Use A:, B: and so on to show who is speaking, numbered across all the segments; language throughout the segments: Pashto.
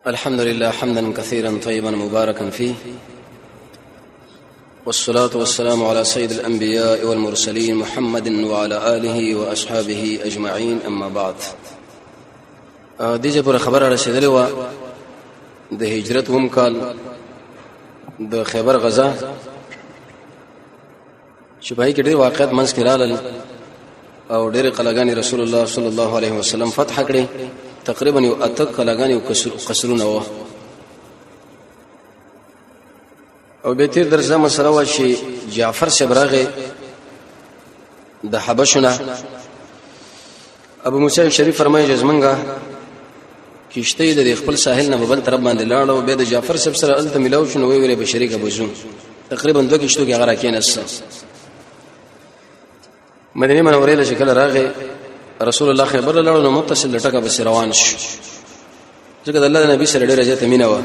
A: الحمد لله حمدا كثيرا طيبا مباركا فيه، والصلاة والسلام على سيد الأنبياء والمرسلين محمد وعلى آله وأصحابه أجمعين. أما بعد، دیجه پر خبر رسیدلی و د هجرت هم کال د خیبر غزا چې پای کې ډېر واقعات منځ کې رالل او ډېر قلګانی رسول الله صلی الله علیه وسلم فتح کړي. تقریبا یو اته قلګانی او قصرونه و او به تیر درځه مسله و چې جعفر شبراغه د حبشونه ابو موسی شریف فرمایي جزمنګه کیشته د خپل ساحل نه بل طرف باندې لاړ او به د جعفر شب سره الته ملاو شنو ویلې به شریک ابو زون تقریبا دوه کیشتو کې هغه راکیناست. مدینه منوره له شکل راغه رسول الله خبر له نو متصل لټکه بس روان شو ځکه د الله نبی سره ډیره ځته مینه و.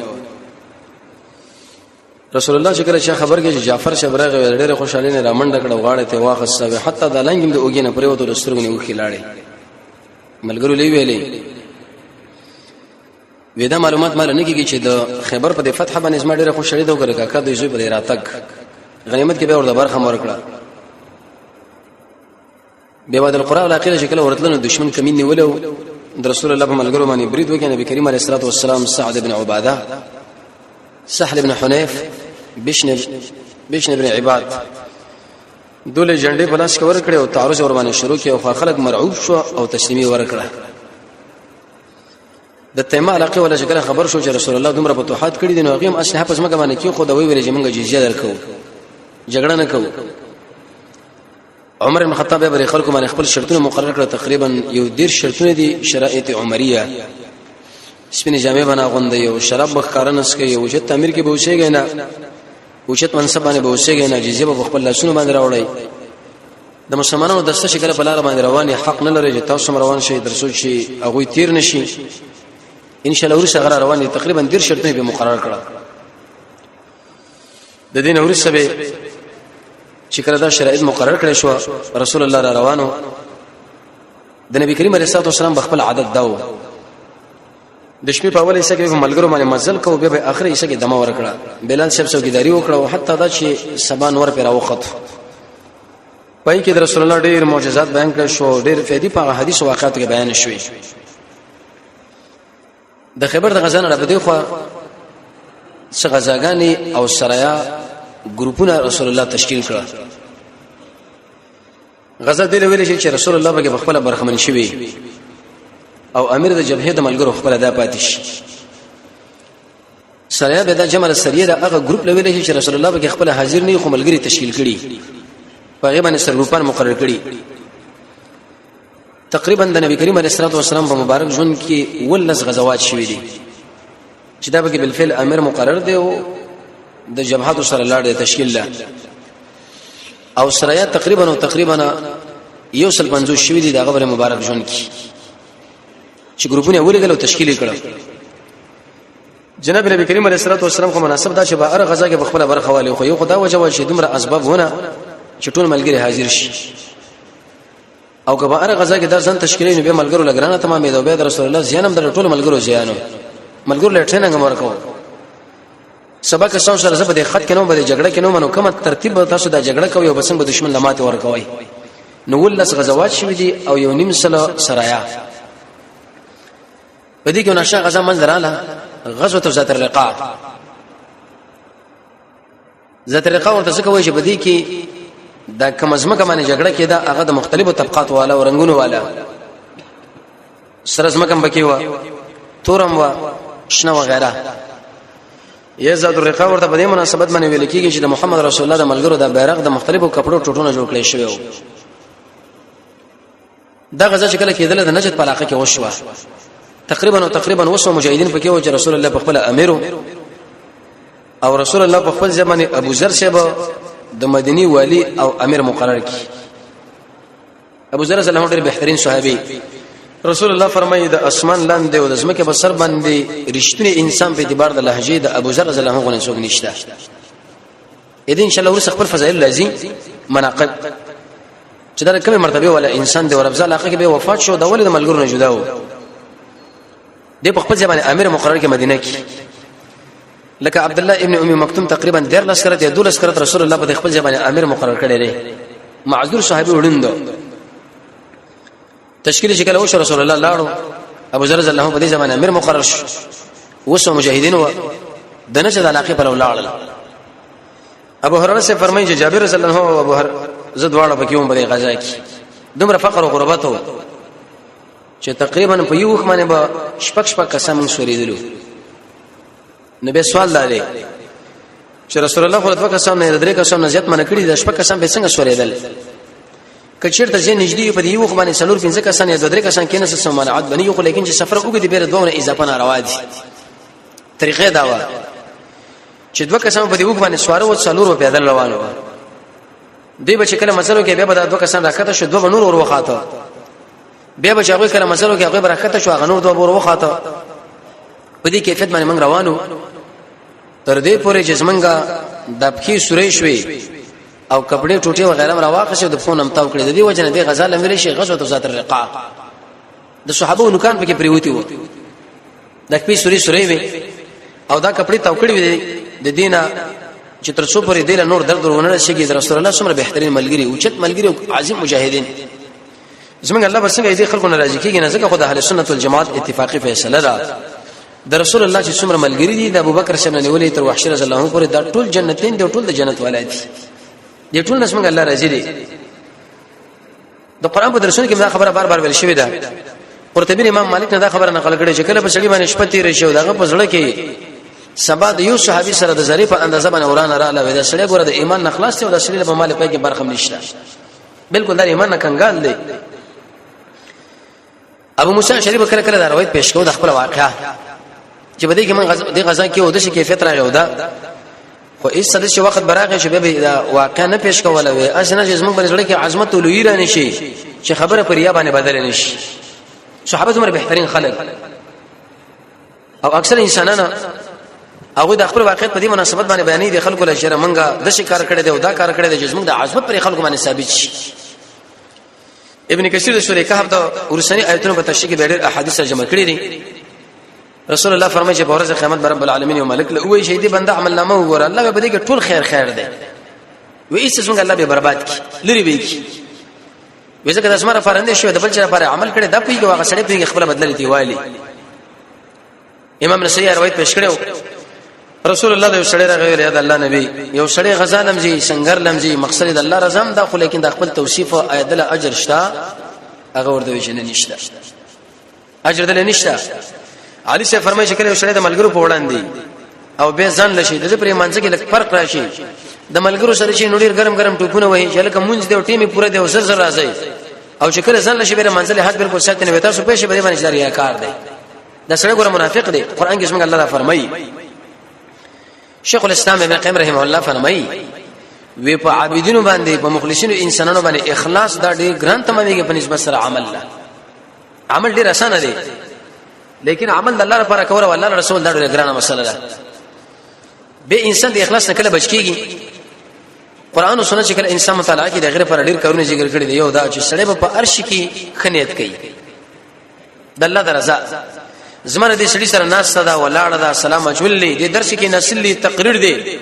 A: رسول الله شکر چې خبر کې جعفر شبراغه ډیره خوشاله نه رامنډ کړه غاړه ته واخصه حتی د لنګم د اوګینه پرې وته لسترګنی وکي لاړې ملګرو لې ویلې ودا معلومات مال نه کیږي چې د خیبر په فتح باندې اسما ډیره خوشاله ده وګره کاکا د یوسف په راتګ غنیمت کې به ور د برخه مور کړه به بعد القرآن علاقه شکل ورتلنو دشمن کمین نیولو د رسول الله په ملګرو باندې برید وکړي. نبی کریم علیه الصلاه والسلام سعد بن عباده، سهل بن حنیف، بشن بن عباد دوله جنډې په لاس کې ور کړې او تعرض ور باندې شروع کړي او خلک مرعوب شو او تسلیمي ور کړه. د تیمه علاقه ولا شکل خبر شو چې رسول الله دومره فتوحات کړي دي نو هغه هم اصله په سمګه باندې کې خو د وی ویل چې موږ جزیه درکو جګړه نه کوو. عمر بن خطاب به خلکو باندې خپل شرطونه مقرر کړ. تقریبا یو ډیر شرطونه دي شرایط عمریه سپینې جامې باندې غوندې یو شراب بخارنس کې یو چې تعمیر کې به وشيږي نه اوچت منصب باندې به وشيږي نه جزیه په خپل لاسونو باندې راوړی. د مسلمانانو دسته شکل په لار باندې رواني حق نه لري چې تاسو روان شئ درسو شي هغه تیر نشي ان شاء الله ورسره غره رواني. تقریبا ډیر شرطونه به مقرر کړه. د دین ورسره به چې کله دا شرایط مقرر کړي شو رسول الله را روانو د نبی کریم علیه الصلاه والسلام بخپل عادت داو د شپې په اول حصہ کې ملګرو باندې مزل کو به اخر حصہ کې دمه ورکړه. بلال شپ څوکیداری وکړه او حتی دا چې سبان ور پر اوخت پای کې د رسول الله ډېر معجزات بیان کړ شو ډېر فائدې په حدیث او واقعات کې بیان شوې. د خیبر د غزا نه بده خو څه غزاګانی او سرایا ګروپونه رسول الله تشکیل کړه. غزا دې ویل چې رسول الله به خپل برخمن شوی او امیر د جبهه د ملګرو خپل ادا پاتې شي. سرایا به د جمل سریه د هغه ګروپ لوي چې رسول الله به خپل حاضر نه خو ملګری تشکیل کړي په هغه باندې سرګروپان مقرر کړي. تقریبا د نبی کریم علیه الصلاه والسلام په مبارک ژوند کې ولس غزوات شوې دي چې دا به بالفعل امیر مقرر دی او د جبهات سره لاړ تشکیل له او سرایا تقریبا یو سل 50 شوې دي د غبر مبارک ژوند کې چې ګروپونه ولګل او تشکیل کړه. جناب نبی کریم علیه الصلاه والسلام خو مناسب دا چې به ار غزا کې بخپله برخه والی خو یو خدا وجه چې دومره اسباب ونه چې ټول ملګری حاضر شي او که به ار غزا کې د ځان تشکیل نه به ملګرو لګرانه تمامې دا به رسول الله زیانم در ټول ملګرو زیانو ملګرو لټنه غمر کو سبق سم سره زبده خط کې نو به جګړه کې نو منو کوم ترتیب تاسو دا جګړه کوي او بسنګ دشمن لمات ورکوي. نو ولس غزوات شوې دي او یو نیم سره سرایا بدی کې نشه غزا منځراله غزوه ذات الرقاع. ذات الرقاع ورته څه کوي چې بدی کې دا کمزمه کمانه جګړه کې دا هغه د مختلفو طبقات والا او رنگونو والا سرزمه کم بکی و تورم و شنه وغيرها. یا ذات الرقاع ورته په دې مناسبت باندې ویل کېږي چې د محمد رسول الله د ملګرو د بیرغ د مختلفو کپړو ټوټونه جوړ کړي شوی و. دا غزا چې کله کېدله د نجد په علاقه کې وشوه. تقریبا وسو مجاهدین پکې و چې رسول الله په خپل امیر او رسول الله په خپل ځمانه ابو ذر شبه د مدینی والی او امیر مقرر کی. ابو ذر رضی الله عنه ډېر بهترین صحابي. رسول الله فرمایي د اسمان لاندې او د زمکه په سر باندې رښتینی انسان په اعتبار د لهجه د ابو ذر رضی الله عنه غو نشته. اې دې ان شاء الله ورس خپل فضایل لازم مناقب چې دا کومه مرتبه ولا انسان دی وربزه علاقه کې به وفات شو د ولید ملګرو نه جدا و د په خپل ځبانه امیر مقرر کې مدینه کې لکه عبد الله ابن ام مکتوم تقریبا 13 سره د 12 سره رسول الله په خپل ځبانه امیر مقرر کړی دی معذور صحابي وړاندو تشکیل شکل او رسول الله لاړو ابو ذر رضی الله په دې ځبانه امیر مقرر شو وسو مجاهدین و دنه چې د علاقه پر ولاړل ابو هريره سے فرمایي چې جابر رضی الله عنه او ابو هريره زدواړه پکې هم په غزا کې دومره فقر او غربت و چې تقریبا په یو وخت باندې به شپږ قسم سوریدلو نبی سوال لري چې رسول الله خو د قسم نه درې قسم نه زیات منه کړی د شپږ قسم به څنګه سوریدل کچیر ته ځین نږدې په یو وخت باندې سلور 15 قسم یا درې قسم کې نه څه سمانعت بني خو لیکن چې سفر وګړي بیره دوه اضافه ناروا دي طریقې دا و چې دوه قسم په دې وخت باندې سواره او سلور په بدل روانو دی به چې کله مسلو کې بیا به دوه قسم راکته شو دوه نور ور وخاته بیا به چې هغه کله مسلو کې هغه برکت شو هغه نور دوه ور وخاته په دې کیفیت باندې موږ روانو تر دې پورې چې څنګه د بخي سورې شوي او کپڑے ټوټي وغیرہ راواخه شو د فون امتاو کړی د دې وجه نه د غزال امیر شي غزوه ذات الرقاع د صحابه نوکان پکې پریوتی وو د بخي سورې وي او دا کپڑے تاو کړی وي د دینه چې تر څو پورې دله نور درد ورونه شي د رسول الله څومره بهترین ملګری او چت ملګری او عظیم مجاهدین زمونږ الله بسنګ دې خلکو ناراضي کیږي نه ځکه خدای اهل سنت والجماعت اتفاقی فیصله ده د رسول الله چې څومره ملګری دي د ابوبکر شمن نیولې تر وحشی رضی الله عنه پورې دا ټول جنتین دي ټول د جنت ولای دي دې ټول نسمه الله راضي دي د قران په درسونو کې دا خبره بار ویل شوې ده قرطبی امام مالک نه دا خبره نقل کړي چې کله په سړي باندې شپه تیر شي دغه په ځړه کې سبا د یو صحابي سره د زری په اندازه باندې ورانه را لوي دا سړی ګوره د ایمان نخلاص ته او د سړي په مال په کې برخه نشته بالکل دا ایمان نه کنګال دی ابو موسی شریف کله کله دا روایت پیش کوو د خپل واقعا چې بده کې من د غزا کې او د شي کیفیت راغی ودا خو هیڅ سدش وخت براغه چې به دا واقعا نه پیش کوله وي اسنه چې زموږ باندې کې عظمت لوی را نشي چې خبره پر یا باندې بدل نشي صحابه زموږ بهترین خلک او اکثر انسانانو هغه د خپل واقعیت په دې مناسبت باندې بیانې دي خلکو له شر منګه د شي کار کړی دی او دا کار کړی دی چې زموږ د عظمت پر خلکو باندې ثابت شي ابن کثیر د سورې کهف د ورسنی آیتونو په تشریح کې ډېر احادیث جمع کړي دي رسول الله فرمایي چې په ورځ قیامت رب العالمین یو ملک له وې شهیدی بنده عمل نامه وګوره الله به دې کې ټول خیر دی و هیڅ څنګه الله به برباد کی لري به کی وځکه د اسمره فرنده شو د بل چا لپاره عمل کړي دا پیږي واغ سړی پیږي خپل بدل دی وایي امام نسائی روایت پیش کړو رسول الله د سړی راغی د الله نبی یو سړی غزا لمزي سنگر لمزي مقصد د الله رضا هم داخله لیکن د خپل توصیف او ایدل اجر شته هغه ورته ویل نشته اجر دل نشته علي سے فرمایي چې کله سړی د ملګرو په وړاندې او به ځان لشي د پرې منځ کې لک فرق راشي د ملګرو سره چې نوډیر ګرم ټوپونه وایي چې لکه مونږ د ټیمي پوره د وسر سره راځي او چې کله ځان لشي به منځله حد بالکل ساتنه وي تاسو په شی باندې باندې جاری کار دی دا سړی ګور منافق دی قران کې څنګه الله فرمایي شیخ الاسلام ابن قیم رحمه الله فرمایي وی په عابدینو باندې په مخلصینو انسانانو باندې اخلاص دا ډیر ګران تمامېږي په نسبت سره عمل ډیر اسانه دی لیکن عمل الله لپاره کول او الله رسول دا ډیره ګرانه مسله ده به انسان د اخلاص نه کله بچ کیږي قران او سنت چې کله انسان مطالعه کوي د غیر پر ډیر کارونه ذکر کړی دی یو دا چې سړی په عرش کې خنیت کوي د الله درزا زمره دې سړي سره ناس صدا ولاړه دا سلام اچولې دې درس کې نسلي تقریر دی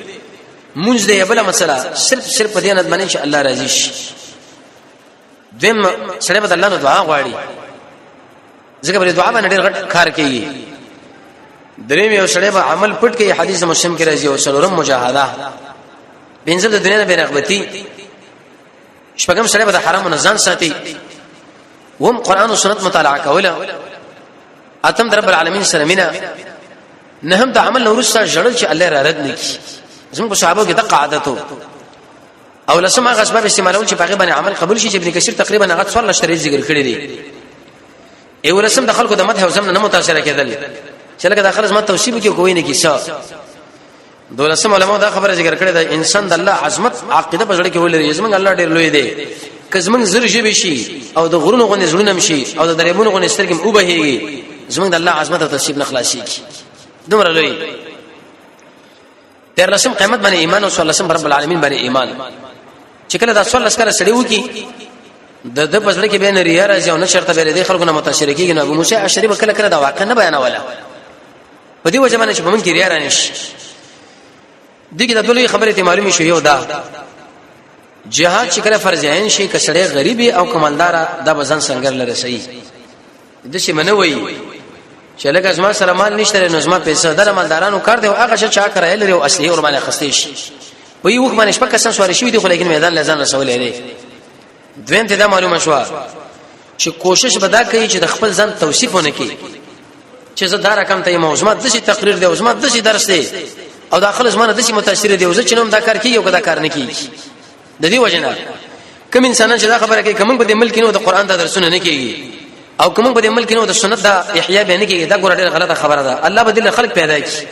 A: مونږ دې بل مسله صرف دې نه باندې چې الله راضي شي دیم سړی په الله نو دعا غواړي ځکه په دعا باندې ډېر غټ کار کوي دریم یو سړی به عمل پټ کوي حدیث مسلم کې راځي او سلورم مجاهده بنځل د دنیا نه بیرغبتی شپږم سړی به د حرام نه ځان ساتي وهم قران او سنت مطالعه کوله اتم رب العالمین سره مینا نه هم د عمل نورسته جړل چې الله را رد نکي زموږ صحابه کې دغه عادتو او لسم هغه اسباب استعمالول چې په باندې عمل قبول شي چې ابن کثیر تقریبا هغه څوار لشتري ذکر کړی دی ایو لسم د خلکو د مدح او زمنه نه متاثر کېدل چې لکه د خلک مت توصیب کې کوی نه کیسه دولسم علماء دا خبره ذکر کړی دا انسان د الله عظمت عقیده په ځړ کې ولري زمونږ الله ډېر لوی دی کزمن زر شي شي او د غرونو غونې زړونه مشي او د دریابونو غونې سترګم او بهيږي زمونږ د الله عظمت او تصیب نه خلاصي کی دومره لوی تر لسم قیامت باندې ایمان او صلی الله رب العالمین باندې ایمان چې کله دا صلی الله سره سړیو کی د پسړه کې به نه ریا راځي او نه شرط به دې خلکو نه متاثر کیږي. نو ابو موسی اشعری کله کله دا واقع نه بیانوله په دې وجه باندې چې په من کې ریا رانیش. دغه د ټولې خبرې ته معلومه شو یو دا جهاد چې کله فرض عین شي کسړې غریبي او کمالدار دا بزن څنګه لره صحیح د شي منوي چې لکه ازما سره مال نشته نو ازما پیسې در مالدارانو کار دی او هغه چې چا کړای لري او اصلي اور باندې خستې شي وي وخت باندې شپه کسان سوار شي دی خو لیکن میدان لزان رسول لري. دویم ته دا معلومه شو چې کوشش بدا کوي چې د خپل ځان توصیفونه کوي چې زه دا رقم ته موضوعات د شي تقریر دی او زما د شي درس دی او داخله زمانه د شي متاثر دی او زه چې نوم دا کار کوي او دا کار نه کوي. د دې وجنه کوم انسانان چې دا خبره کوي کوم په دې ملک نو د قران دا درسونه نه کوي او کوم په دې ملک نو د سنت دا احیا به نه کوي دا ګور ډېر غلطه خبره ده. الله بدل خلق پیدا کوي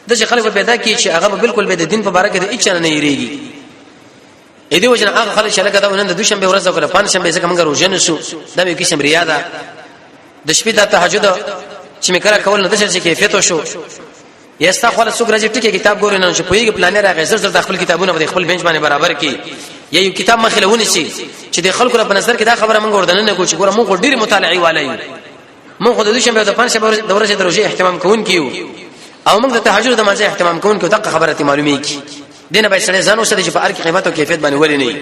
A: د چې خلق پیدا کوي چې هغه بالکل به د دین په باره کې د هیڅ نه یریږي. اې دې وجنه هغه خلک چې لکه دا ونن د دوشنبه ورځ او پنځشنبه څخه موږ روزنه شو دا به کیسه ریا ده د شپې د تهجد چې میکره کول نه د څه کیفیت شو یستا خپل څوک راځي ټکی کتاب ګوري نه چې پویږي پلان راغی زر د خپل کتابونه په خپل بنچ باندې برابر کی یا یو کتاب مخلهونه شي چې د خلکو په نظر کې دا خبره موږ وردن نه کوو چې ګوره موږ ډیر مطالعي والای موږ د دوشنبه د پنځشنبه د ورځې دروځي اهتمام کوون کیو او موږ د تهجد د مازه اهتمام کوون کیو دغه خبره ته معلومه کی دینه به سره ځانو سره چې په هر کې قیمت او کیفیت باندې ولې نه.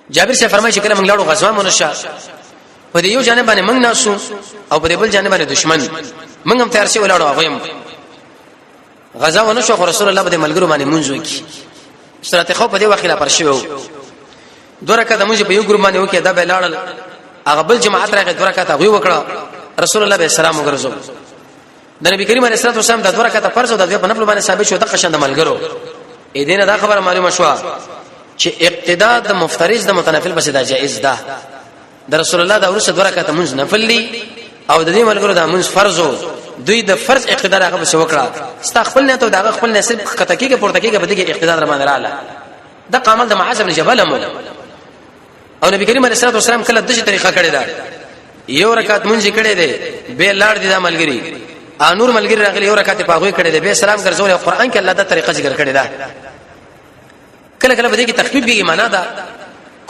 A: جابر سے فرمایي چې کله موږ لاړو غزوه منشا په دې یو جانب باندې موږ ناسو او په دې بل جانب باندې دشمن موږ هم تیار شي ولاړو هغه غزا ونشو رسول الله بده ملګرو باندې مونږ وکي سرته خو په دې وخت لا پرشیو دوه رکعات مونږ په یو ګروپ باندې وکي دا به لاړل هغه بل جماعت راغی دوه رکعات هغه وکړه رسول الله به سلام وګرځو د نبی کریم علیه الصلاه والسلام د دوه رکعات فرض او د په نفل باندې ثابت شو د قشند ملګرو اې دینه دا خبره معلومه شو چې اقتداء د مفترض د متنفل بس دا جائز ده د رسول الله د ورسره دوه رکعات مونږ نفل دي او د دې ملګرو د مونږ فرضو دوی د فرض اقتدار هغه به وکړه استغفر نه ته دا خپل نسب کته کېږي پورته کېږي به دغه اقتدار رمضان رااله د قامل د معاذ بن جبل مو او نبی کریم علیه الصلاه والسلام کله دغه طریقه کړی دا یو رکعت مونږ کړی دی به لاړ دي د ملګری انور ملګری راغلی یو رکعت په هغه کړی دی به سلام ګرځول قرآن کې الله د طریقه ذکر کړی دا کله کله به دغه تخفیف کې معنا دا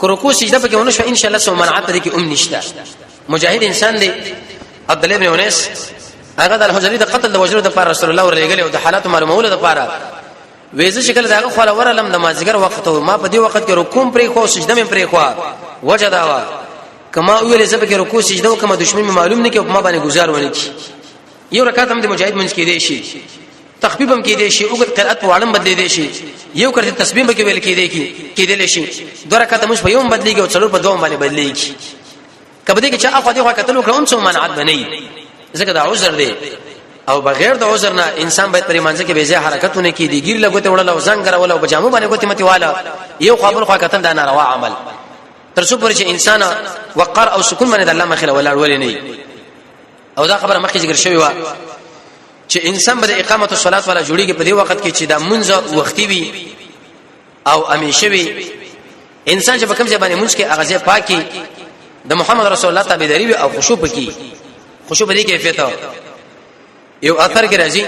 A: رکوع سجده په کې ونه شو ان شاء الله سو منعت دي کې نشته مجاهد انسان دی عبد الله بن انس هغه د الحجری د قتل د وجلو د پر رسول الله ورغلی او د حالات معلومه د پاره وېزه شکل داغه خو ورلم د مازیګر وخت ما په دې وخت کې رکوع پرې خو سجده مې پرې خو وجه دا کما ویلې زبې کې رکوع سجده او کما دشمن معلوم نه کې په ما باندې گزار ونه کی یو رکعت هم د مجاهد منځ کې دی شي تخفیف هم کې دی شي او قرأت په عالم بدلې دی شي یو کړه تسبیح به کې ویل کې دی کې دی شي دوه رکعت مش په یوم بدلېږي او څلور په دوم باندې بدلېږي کبه دې کې چې اخو دې خو کتلو کړم څو منعت بنئ زګه دا عذر دی او بغیر د عذر نه انسان باید پرې مانځي کې به ځای حرکتونه کې دي ګیر لګوته وړل او زنګ راول او بجامو باندې کوتي متي والا یو خبر خو کتل دا ناروا عمل تر څو پر چې انسان وقار او سکون باندې د الله مخله ولاړ ولې نه او دا خبره مخکې ذکر شوی و چې انسان به د اقامت الصلاه والا جوړیږي په دې وخت کې چې دا منځ وختي وي او همیشه وي انسان چې په کوم ځای باندې منځ کې اغازه پاکي د محمد رسول الله تابعداري او خشوع پکې خشوع دې کیفیت یو اثر کې راځي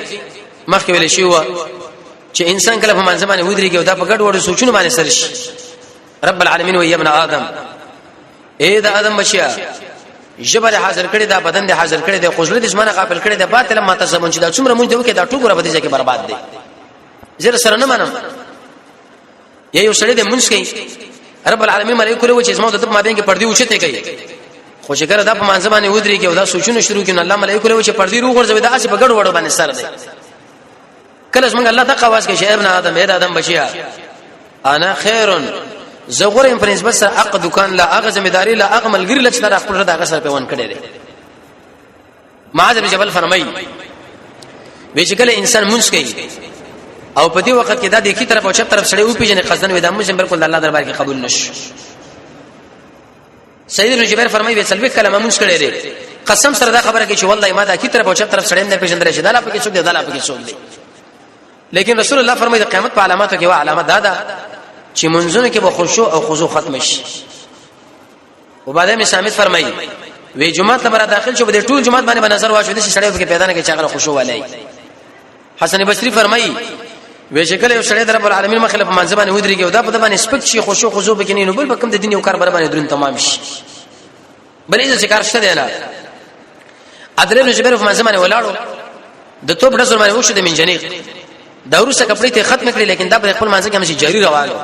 A: مخکې ویل شي و چې انسان کله په منځ باندې ودرېږي او دا په ګډ وډ سوچونه باندې سر شي رب العالمین و ابن آدم اے دا آدم بچیا جبل حاضر کړي دا بدن دې حاضر کړي دا قدرت اسمانه غافل کړي دا باطل ما تسمون چې دا څومره مونږ ته کې دا ټوګره بده ځکه برباد دي زیر سره نه منم یو سړی دې مونږ کې رب العالمین ملائکه له چې اسمو د ما بین کې پردي اوچته کوي خو چې ګره دا په منځ باندې ودرېږي او دا سوچونه شروع کړي الله ملائکه له چې پردي روغ ورځي دا اسی بغړ وړو باندې سر دي کله څنګه الله تقوا واس کې شی ابن آدم اے آدم بچیا انا خیر زغورم پرنس بس اق دکان لا اغه ذمہداری لا اغمل غیر لچ در خپل دا غسر په ون کړي دي معاذ بن جبل فرمایي ویشکل انسان منځ کوي او په دې وخت کې دا د کی طرف او چپ طرف سړی او پیژنې قصدن وې د موږ بالکل الله دربار کې قبول نش سید ابن جبیر فرمایي وسلوي کلمه منځ کړي دي قسم سره دا خبره کې چې والله ما دا کی طرف او چپ طرف سړی نه پیژندل شي دا لا پکې څوک دی دا لا پکې څوک دی لیکن رسول الله فرمایي د قیامت په علاماتو کې وا علامه دا چې منځونه کې به خشوع او خضوع ختم شي وبعد می سامت فرمایي وی جمعه ته داخل شو به ټول جمعه باندې نظر واچو د سړی په پیدا نه کې چې هغه خشوع ولای حسن بصری فرمایي وې شکل یو سړی د رب العالمین مخله په منځ باندې ودرېږي او دا په باندې سپک شي خشوع خضوع بکینې نو بل په کوم د دین یو کار بر باندې درن تمام شي بلې څه کار شته دی نه عدل بن جبیر په منځ باندې ولاړو د توپ ډزر باندې وشو د منجنیق دا ورسره کپړې ته ختم کړې لیکن دا په خپل منځ کې هم جاری روانو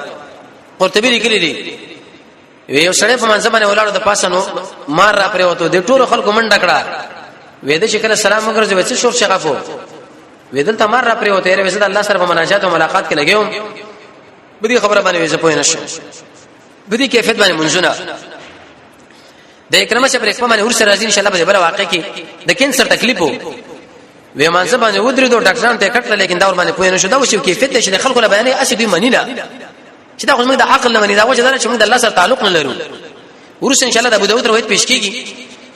A: قرطبی لیکلی دی یو سړی په منځ باندې ولاړو د پاسه نو مار را پرې وته د ټولو خلکو منډه کړه وې د شکل سلام وګرځي چې شور شغافو وې دلته مار را پرې وته یې وې الله سره په مناجات او ملاقات کې لګیوم بدی خبره باندې وې پوه نشم بدی کیفیت باندې منځونه د اکرامه چې پر خپل باندې ورسره راځي ان شاء الله به بل واقع کې د کینسر تکلیف وو وې مانځ باندې ودرې دوه ډاکټران ته کټل لیکن دا ور باندې پوه نشو دا وشو کیفیت چې خلکو له بیانې اسی دوی منی نه چې دا خو موږ د عقل نه منی دا وجه دا چې موږ د الله سره تعلق نه لرو ورسره ان شاء الله د ابو داود روایت پیش کیږي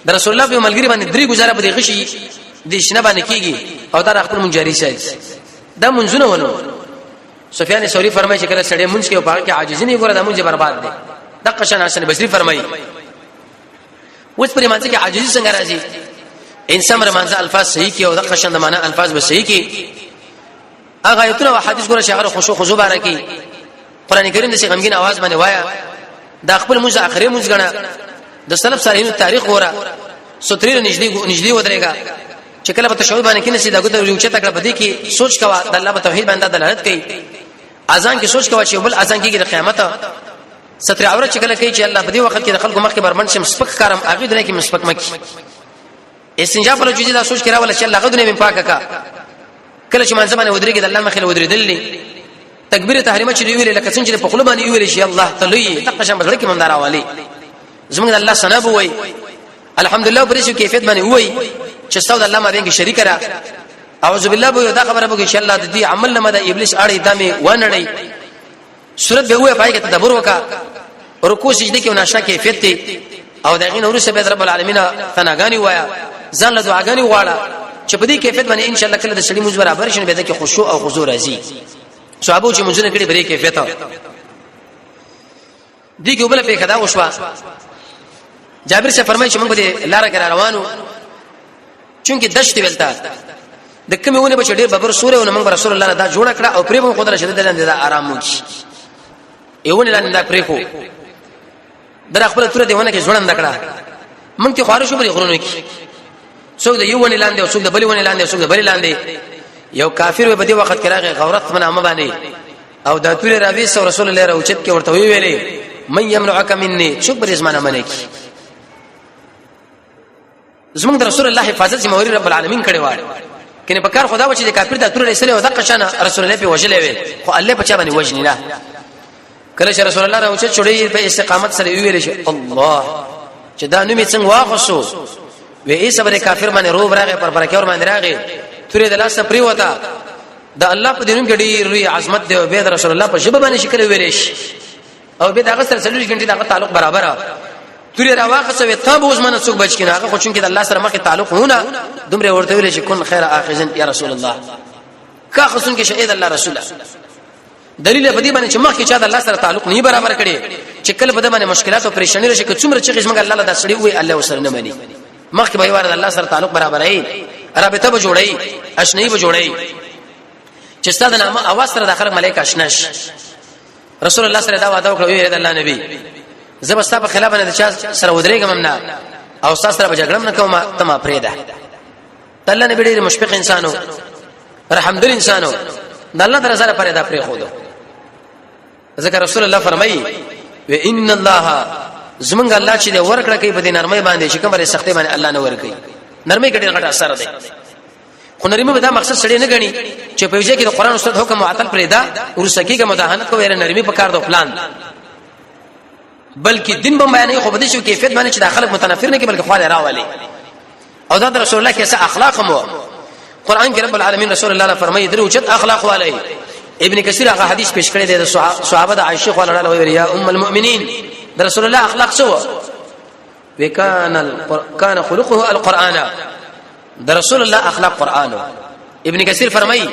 A: د رسول الله په ملګری باندې درې گزاره په غشي د شنه باندې کیږي او دا خپل منجری شای دا منځونه ونه سفیان ثوری فرمایي چې کله سړی منځ کې او پاک کې عاجزی نه ګوره د منځ برباد دي د قشن حسن بصری فرمایي اوس پر منځ کې عاجزی څنګه راځي انسان رمانځ الفاظ صحیح کې او د قشن د معنا الفاظ به صحیح کې هغه ایتونه او حدیث ګوره شعر خشوع خضوع بارکی قران کریم د څنګه غمګین आवाज باندې وایا د خپل موږ اخري موږ غنا د سلف صالحین تاریخ ګوره ستري نږدې ودرېګا چې کله په تشهود باندې کې نشي دا ګوته یو چې تکړه بدی کې سوچ کوا د الله په توحید باندې دلالت کوي اذان کې سوچ کوا چې بل اذان کې د قیامت ستر عورت چې کله کوي چې الله په دې وخت کې د خلکو مخ کې برمن شم سپک کارم اغه دنه کې مسپک مکی استنجا په لوجي دا سوچ کړه ولا چې الله غدنه من پاکه کا کله چې منځ باندې ودرېږي د الله مخ له ودرېدلې تکبیر تحریمه چې ویلې لکه څنګه چې په خپل باندې ویلې شي الله تعالی تقشم بغړ کې مندار والی زمونږ الله ثنا بو وای الحمدلله پرې کیفیت باندې وای چې ستاسو د الله باندې کې شریک را اعوذ بالله بو دا خبره بو چې الله د دې عمل نه مده ابلیس اړې دمه ونړې صورت به وای پای کې تدبر وکا رکوع سجده کې وناشا کیفیت ته او دغه نور سبحان رب العالمین ثناګانی وایا ځان له دعاګانی واړه چې په دې کیفیت باندې ان شاء الله کله د سړي موږ برابر شنه به د کې خشوع او خضوع راځي صحابه چې موږ نه کړي بری کیفیت دي کې بل په کدا وشوا جابر سے فرمایي چې موږ به لار کې روانو چونکه دشت ویلتا د کومونه به ډېر ببر سورې او موږ رسول الله دا جوړ کړه او پرې موږ قدرت شدت لاندې دا آرام وږي ایونه لاندې دا پرې کو در خپل تر دیونه کې ځوړند کړه موږ ته خارشو بری غرونو کې څوک د یو ونی لاندې او څوک د بلی ونی لاندې او څوک د بلی لاندې یو کافر په دې وخت کې راغی غورت من امه باندې او د تور راوي رسول الله راوچت کې ورته ویلې من يمنعك مني شکر اسمانه منه کې زمونږ د رسول الله حفاظت چې موري رب العالمین کړي وای کنه په کار خدا و چې د کافر د تور رسول او د قشنه رسول الله په وجلې وي خو الله په چا باندې وجنی نه کله چې رسول الله راوچت چړې په استقامت سره ویل شي الله چې دا نومي څنګه واخصو وې ای صبر کافر باندې روب راغی پر برکه ور باندې راغی تورې د لاس پری وتا د الله په دینم کې ډېر عظمت دی او به رسول الله په شبه باندې شکل ویل شي او به دا سره 40 غنټې دا تعلق برابر تورې راواخصو وې ته به عثمان څوک بچ کینه هغه خو چون کې د الله سره مخه تعلق هونه دومره ورته ویل شي کن خیر اخذن یا رسول الله کا خصن کې شهید الله رسول دلیل په دې باندې چې مخه چا د الله سره تعلق نه برابر کړي چې کله په دې باندې مشکلات او پریشانی راشي که څومره چې څنګه الله دا سړي وي الله وسره نه مانی مخه به واره الله سره تعلق برابر ای رابطه به جوړی اشنی به جوړی چې ستاسو نامه اواز سره داخله ملائکه اشناش رسول الله صلی الله علیه و آله الله نبی زبستا په خلاف نه چا سره ودرېګم نه او تاسو سره بجګړم نه کوم تما پرېدا الله نبی ډېر مشفق انسانو رحمدل انسانو د الله درزه لپاره دا پرې خو ذکر رسول الله فرمایي و ان الله زمنګ الله چې د ورکړه کوي په دې نرمۍ باندې چې کومه سختۍ باندې الله نه ورکړي نرمۍ کې ډېر غټ اثر دی خو نرمۍ به دا مقصد سړی نه غني چې په وجه کې د قران استاد حکم معطل پرېدا ورسکیګه مداهنت کوي نرمۍ په کار دو پلان بلکې دین به بیانې خو بده شو کیفیت باندې چې داخله متنافر نه کې بلکې خو راولي او دا رسول الله کې څه اخلاق مو قران کې رب العالمین رسول الله فرمایي درو چت اخلاق والي ابن کثیر هغه حدیث پیش کړی دی د صحابه د عائشه رضی الله عنها یا ام المؤمنین د رسول الله اخلاق سو وکانه خلقه القران د رسول الله اخلاق قران ابن کثیر فرمایي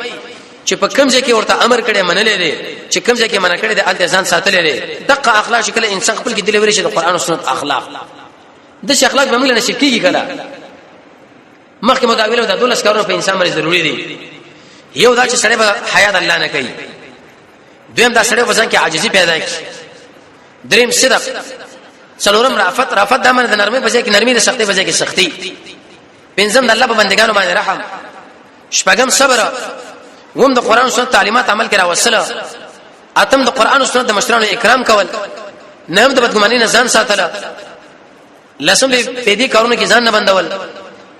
A: چې په کوم ځای کې ورته امر کړي منلې دي چې کوم ځای کې منع کړي د التزام ساتلې دي دغه اخلاق شکل انسان خپل کې دی لوري شي د قران او سنت اخلاق د شي اخلاق به موږ نه شکیږي کله مخکې مداوله د دولس کارونو په انسان باندې ضروری دي یو دا چې سړی به حیا د الله نه کوي دویم دا سړی وزن کې عاجزي پیدا کوي دریم صدق څلورم رافت د امر د نرمۍ په ځای کې نرمي د سختۍ په ځای کې سختي پنځم د الله په بندگانو باندې رحم شپږم صبر وم د قران او سنت تعلیمات عمل کې راوصله اتم د قران او سنت د مشرانو اکرام کول نهم د بدګمانۍ نه ځان ساتل لسم د پیدي کارونه کې ځان نه بندول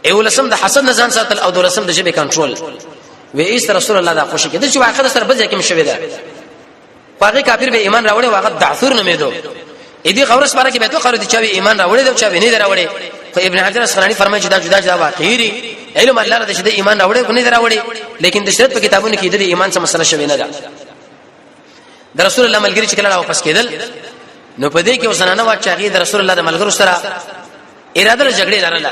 A: ایولسم د حسد نه ځان ساتل او دولسم د جبه کنټرول و ایست رسول الله دا خوشی کده چې واقعا سره بل ځای کې مشوي ده باقي کافر به ایمان راوړي واقعا دعثور نه میدو اې دې خبرس باره کې به تو خرو دي چې ایمان راوړي دا چې نه راوړي خو ابن حجر اسقلانی فرمایي چې دا جدا واقعي دي علم الله رده چې د ایمان راوړي نه راوړي لیکن د شریعت په کتابونو کې د ایمان څخه مسله شوی نه ده د رسول الله ملګری چې کله واپس کېدل نو په دې کې وسنانه واچاغي د رسول الله د ملګرو سره اراده له جګړې لرله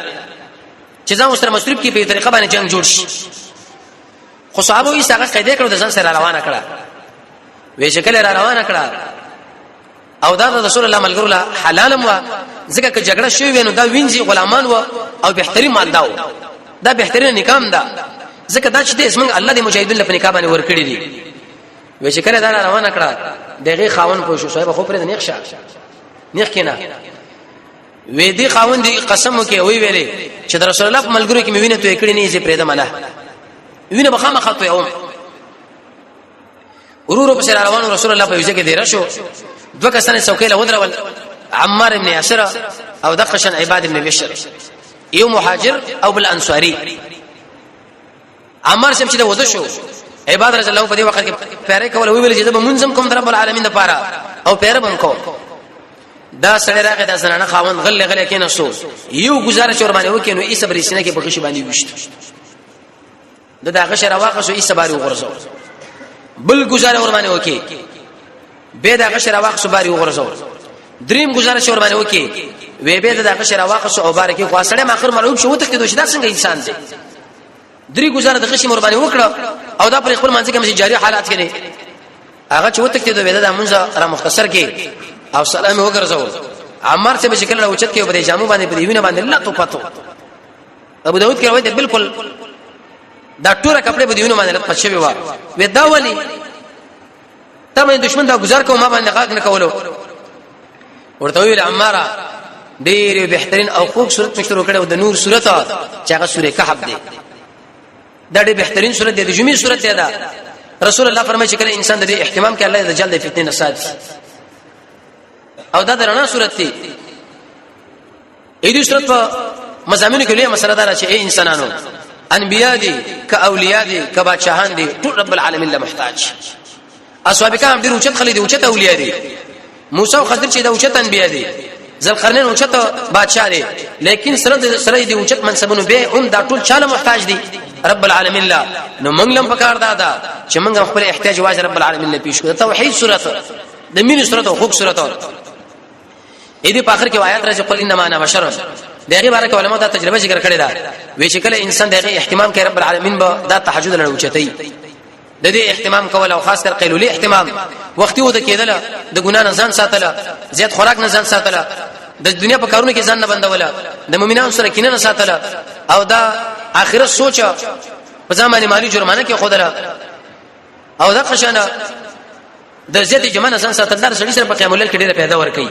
A: چې ځان سره مصروف کی په طریقه باندې جنگ جوړ شي خو صحابه یې څنګه قاعده کړو د ځان سره روانه کړه وې چې کله روانه کړه او دا رسول الله ملګرو له حلال مو ځکه چې جګړه شوی وینو دا وینځي غلامان و او بهترین مال داو دا بهترین نکام ده ځکه دا چې اسمن الله دې مجاهدین په نکاح باندې ورکړي دي وې چې کله دا روانه کړه دغه خاون پوښو صاحب خو پر نه ښه نه کینا وې دې خاون دې قسم وکي وی ویلې چې د رسول الله په ملګرو کې مې وینې ته کړي نه یې پرې ده مله وینې بخامه خطو یوم ورورو په سره روانو رسول الله په وجه کې دی راشو دوه کسانه څوکۍ له ودرول عمار ابن یاسر او دقشن عباد ابن بشر یو مهاجر او بل انصاری عمار سم چې ده وده شو عباد رضی الله په دې وخت کې پیره کول وی ویل چې د منظم کوم رب العالمین لپاره او پیره بم کو دا سړی راغی دا زنانه خاوند غل کې نسو یو گزارش ور باندې وکینو ای صبر سینه کې بخښ باندې وشت دا غشره واقع ای صبر وغورځو بل گزاره ور باندې وکي به دا غشره واقع صبر وغورځو دریم گزارش ور باندې وکي وی به دا غشره واقع او بارکه خو سړی ماخر ملوب شو ته کې دوه دا څنګه انسان دی درې گزاره د غشي ور باندې وکړه او دا پر خپل منځ کې مې جاری حالات کې هغه چې وته کې دوه دا مونږه را مختصر کې او سلام وګرځاو عمار سے بشکل له اوچت کې په جامو باندې په وینه باندې الله تو پاتو ابو داود کې روایت بالکل دا ټوره کپڑے په وینه باندې پښې ووا و دا ولي تمه دشمن دا گزار کوم ما باندې حق نه کولو ورته ویل عماره ډېر بهترین او خوب صورت مشترک کړو د نور صورت چې هغه سورې کهف دی دا ډېر بهترین صورت دی د جمعې صورت دی دا رسول الله فرمایي چې کله انسان د اهتمام کې الله د جلد فتنه نسات او دا درنا صورت دی اې دې صورت په مزامینو کې لوی مسله ده چې انسانانو انبیاء دي ک اولیاء دي ک بادشاہان دي ټول رب العالمین له محتاج اصحاب کرام ډیر اوچت خلک دي اوچت اولیاء دي موسی او خضر چې د اوچت انبیاء دي ذوالقرنین اوچت بادشاہ دي لیکن سره دي اوچت منصبونه به هم دا ټول چاله محتاج دي رب العالمین لا نو موږ لم پکار دادا چې موږ خپل احتیاج واجب رب العالمین له پیش کړو توحید سورته د مين سورته او حقوق سورته اې دې په اخر کې آیات راځي قل انما انا بشر دغه بارک علماء دا تجربه ذکر کړی دا وی چې کله انسان دغه اهتمام کوي رب العالمین به دا تهجد لري اوچتای د دې اهتمام کول او خاص کر قیلولی اهتمام وختي و د کېدل د ګنا نه ځان ساتله زیات خوراک نه ځان ساتله د دنیا په کارونو کې ځان نه بندوله د مؤمنانو سره کینه نه ساتله او دا اخرت سوچ په ځمانه مالی جرمانه کې خودله او دا قشانه د زیات جمعنه ځان ساتل در سړي سره په قیام الليل کې ډیره پیدا ور کوي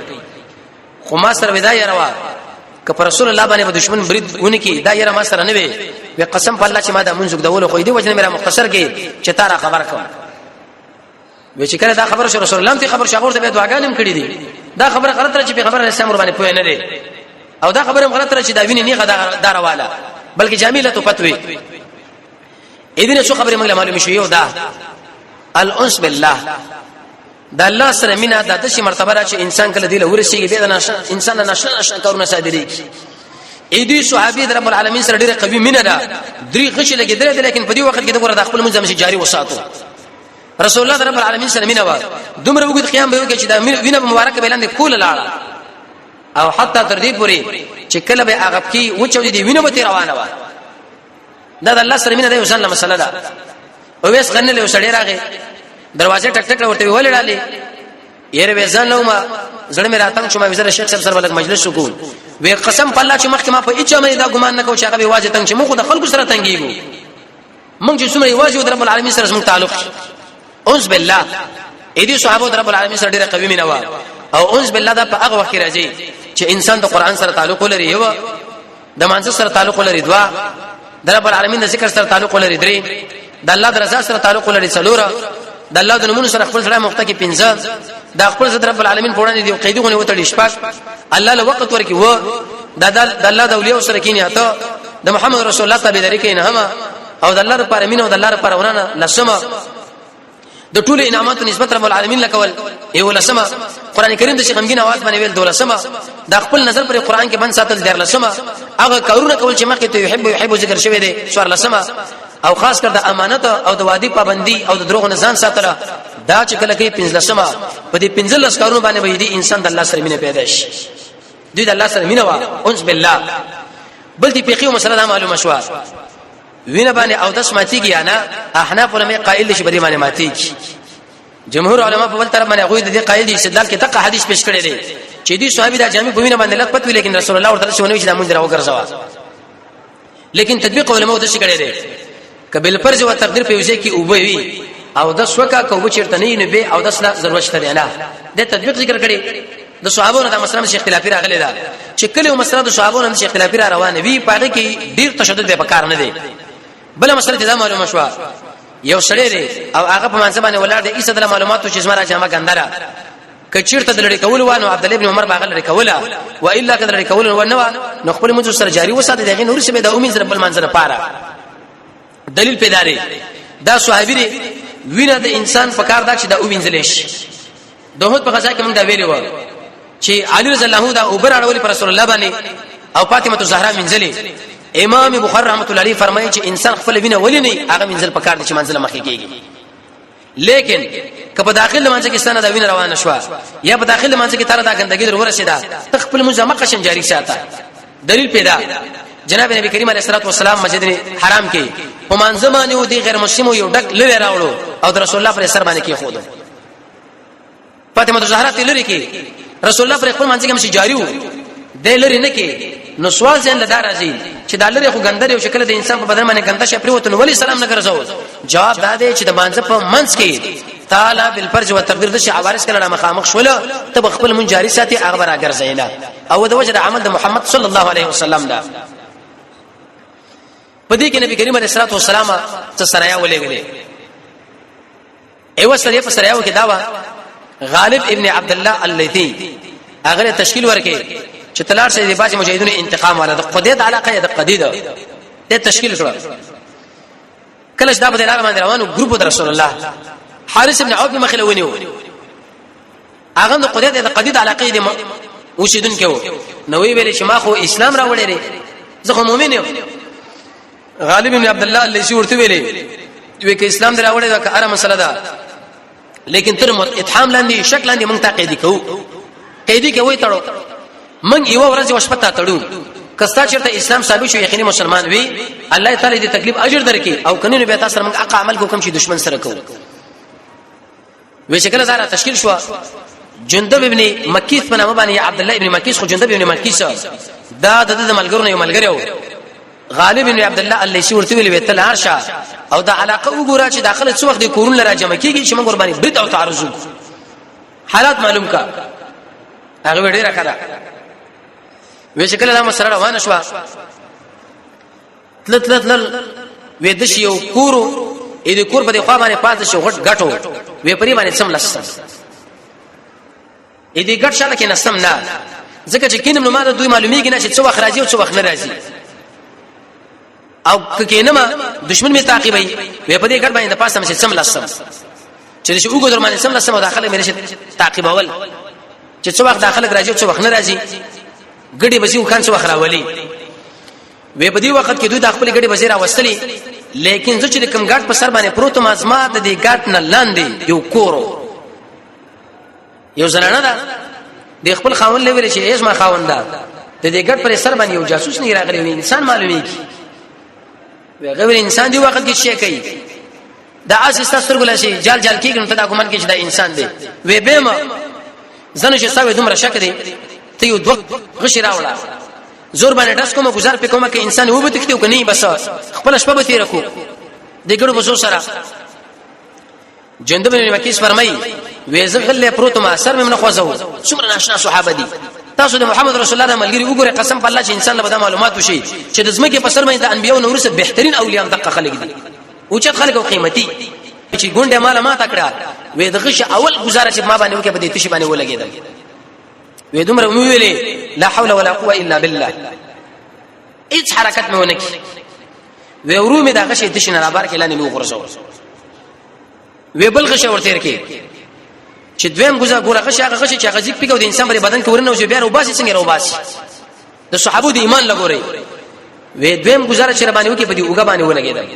A: خو ما سره ودای روا که پر رسول الله باندې دشمن برید ونه کی دا یره ما سره نه وي و قسم په الله چې ما دا منځ دول خو دې وجنه میرا مختصر کې چې تاره خبر کوم و چې کله دا خبر شو رسول الله ته خبر شاور ته به دعاګانم کړی دي دا خبره غلط را چې په خبره اسلام باندې پوه نه دي او دا خبره غلط را چې دا ویني نه دا رواله بلکې جمیله تو فتوی اذن شو خبره موږ معلوم شو یو دا الانس بالله دا الله سره مینا د دشي مرتبه را چې انسان کله دی له ورسیږي به د انسان نشه کارونه صادري اې دې صحابي رب العالمین سره ډیره قوي مینا ده درې غشي لګیدل لیکن په دې وخت کې د خپل منځ مشي جاری وساتو رسول الله رب العالمین سره مینا و دومره وګت قیام به وکړي چې دا وینه مبارکه بیلاندې کول لاړه او حتی تر دې پوري چې کله به هغه کې و چې دې وینه به روانه و دا د الله سره مینا ده یو ځل مسله ده او وېس غنه له سړی راغی دروازه ټک ټک ورته ولړالې یره وېزان نو ما زړه مې راتم چې ما وزیر شیخ صاحب سره ولګ مجلس وکړ وې قسم په الله چې مخکې ما په اچ مې دا ګمان نه کو چې هغه واجب تنګ چې موږ د خلکو سره تنګيږو موږ چې څومره یوازې رب العالمین سره موږ تعلق اونس بالله اې دي صحابه رب العالمین سره ډېر قوي مینه او اونس بالله دا په هغه وخت راځي چې انسان د قران سره تعلق لري یو د مانځ سره تعلق لري دوا د رب العالمین د ذکر سره تعلق لري درې د الله د رضا سره تعلق لري څلور د الله د نومونو سره خپل سره مخته کې پنځه د خپل رب العالمین په وړاندې دی قیدونه وتړي شپږ الله له وخت ورکی و د الله د اولیاء سره کې نه اته د محمد رسول الله تابعداري کوي نه هم او د الله لپاره مين او د الله لپاره ورانه لسمه د ټول انعامات نسبت رب العالمین لکول یو لسمه قران کریم د شیخ غمګین आवाज باندې ویل دولسمه د خپل نظر پر قران کې بند ساتل در لسمه هغه کارونه کول چې مخکې ته يحب ذکر شوی دی سوار لسمه او خاص کر د امانت او د وادي پابندي او د دروغ نه ځان ساتره دا چې کله کې پنځلسمه په دې پنځلس کارونه باندې وې دي انسان د الله سره مینه پیدا شي دوی د الله سره مینه وا اونس بالله بل دې پیقي مسله معلومه شو وینه باندې او داس ماتيږي انا احناف علماء قائل شي بری باندې ماتيږي جمهور علما په بل طرف باندې غوې د دې قائل دي استدلال کې تک حدیث پیش کړی دی چې دې صحابي دا جامع په وینه باندې لږ پټ وی لیکن رسول الله ورته شونه چې دا مونږ راو ګرځوا لیکن تطبیق علماء د څه کړی دی کبل فرض او تقدیر په وجه کې او وی او د سوکا کو چیرته نه به او د سلا ضرورت شته نه د تطبیق ذکر کړي د صحابو د مسلمان شیخ اختلافي راغلي دا چې کله مسله د صحابو د شیخ اختلافي را روانه وی پاره کې ډیر تشدد به پکار نه دی بل مسله ته معلومه شو یو سړی دی او هغه په منځ باندې ولر دی ایسه د معلوماتو چې زما را جامه ګندره کچیرته د لړې کول وانه عبد الله ابن عمر باغ لړې کوله و الا کله لړې کول نو خپل موږ سره جاری وساته دغه نور څه به د امید رب المنزل پاره دلیل پیدا لري دا صحابي دی وینه د انسان فکر دا چې دا او وینځل شي دوهد په غزا کې موږ دا ویلو چې علي رضی الله عنه دا اوبر اړول پر رسول الله باندې او فاطمه الزهرا منځلي امام بخاری رحمت الله علیه فرمایي چې انسان خپل وینه ولې نه هغه منځل پکار دي چې منځل مخې کېږي لیکن کله داخله منځ کې ستنه دا وینه روانه شو یا په داخله منځ کې تر دا ګندګي در ورسېدا تخپل مزمقه شن جاری ساته دلیل پیدا جناب نبی کریم علیه الصلاه والسلام مسجد حرام کې په منځ باندې و دي غیر مسلمو یو ډک لری راوړو او د رسول الله پر سر باندې کې خود فاطمه الزهرا تلری کې رسول الله پر خپل منځ کې مشي جاری و د لری نه کې نو سوال ځین لدار راځي چې د لری خو ګندر یو شکل د انسان په بدن باندې ګنده شي پریوت نو ولی سلام نه ګرځاو جواب دا دی چې د منځ په منځ کې تعالی بالفرج والتقدير د شي عوارض کله مخامخ شول ته خپل منجاري ساتي هغه را ګرځینا او د وجه د عمل د محمد صلی الله علیه وسلم دا پدې کې نبی کریم علیه الصلاه والسلام څه سرایا ولېګلې ایو سره په سرایا کې داوا غالب ابن عبد الله الليثي هغه تشکیل ورکې چې تلار سره د باج مجاهدونو انتقام والا د قدید علاقه د قدید ته تشکیل کړه کله چې دا په لاره باندې روانو ګروپ د رسول الله حارث ابن عوف مخله ونیو هغه د قدید د قدید علاقه د وشیدون کې نو ویل چې ما خو اسلام راوړی دی زه خو مؤمن یم غالب ابن عبد الله اللي ورته ویلې وی کې اسلام دراوړی دا کاره مسله ده لیکن تر اتهام لاندې شک لاندې مونږ ته قیدی کوو قیدی کوي تړو من یو ورځ وشپتا تړو کستا چرته اسلام ثابت شو یقیني مسلمان وي الله تعالی دې تکلیف اجر درکې او کني به تاسو موږ اقا عمل کوم چې دشمن سره کوو وې شکل زاره تشکیل شو جندب ابن مکیث په نامه باندې عبد الله ابن مکیث خو جندب ابن مکیث دا د ملګرو یو ملګریو غالب ابن عبد الله الليثي ورته ویل وتل هرشا او دا علاقه وګوره چې داخله څو وخت د کورون لرا جمع کیږي چې موږ قرباني برید او تعرض حالات معلوم کا هغه ډیره کړه وې شکل له مسره روانه شو تل وې د شیو کورو اې د کور په خوا باندې پات شو غټ غټو وې پرې باندې سم لسم اې دې غټ شاله کې نسم نه ځکه چې کینم نو ما دوی معلومیږي نه چې څو وخت راځي او څو وخت نه راځي او کینما دشمن می تعقیبای وې په دې غټ باندې پاسه مې سم لسم چې شو وګور باندې سم لسم داخله مې نشه تعقیبول چې څو وخت داخله راځي او څو وخت نه راځي ګډي بسیو خان څو وخت راولي وې په دې وخت کې دوی د خپل ګډي بزیرا وستلی لیکن زه چې کوم ګټ په سر باندې پروت ما ازما د دې ګټ نه لاندې یو کورو یو زنانه ده د خپل خاوند لوي چې ایس ما خاوند ده د دې ګټ پر سر باندې یو جاسوس نه راغلی انسان معلومیږي وغیر انسان دی وخت کې شي کوي دا اساس سترګل شي جال جال کېږي نو ته دا ګمان کې چې دا انسان دی وې به ما زنه چې ساوي دومره شک دی ته یو دوه غشي راوړه زور باندې داس کومه گزار په کومه کې انسان و به تکتیو کني بس خپل شپه به تیر کو دګړو بسو سره جندب بن مکیس فرمای وېزغل پروت ما سر مې نه خوځو څومره ناشنا صحابه دي تاسو د محمد رسول الله ملګری وګوره قسم په الله چې انسان له معلومات وشي چې د زمکه په سر باندې د انبیو نور سره بهترین اولیاء دغه خلک دي او چې خلک او قیمتي چې ګونډه مال ما تکړه وې دغه شي اول گزاره چې ما باندې وکړه په دې تشي باندې ولګیدل وې دومره ویلې لا حول ولا قوه الا بالله هیڅ حرکت مې ونه کی وې ورو مې دغه شي تشي نه رابر کې لانی مې وغورځو وې بل غشه ورته کې چې دویم ګزار ګوره غشه چې غزیک پیګو د انسان پر بدن کې ورنه او بیا روباسي څنګه روباسي د صحابو د ایمان لګوري وې دویم گزار چې ربانه وکي په دې اوګه باندې ولګیدل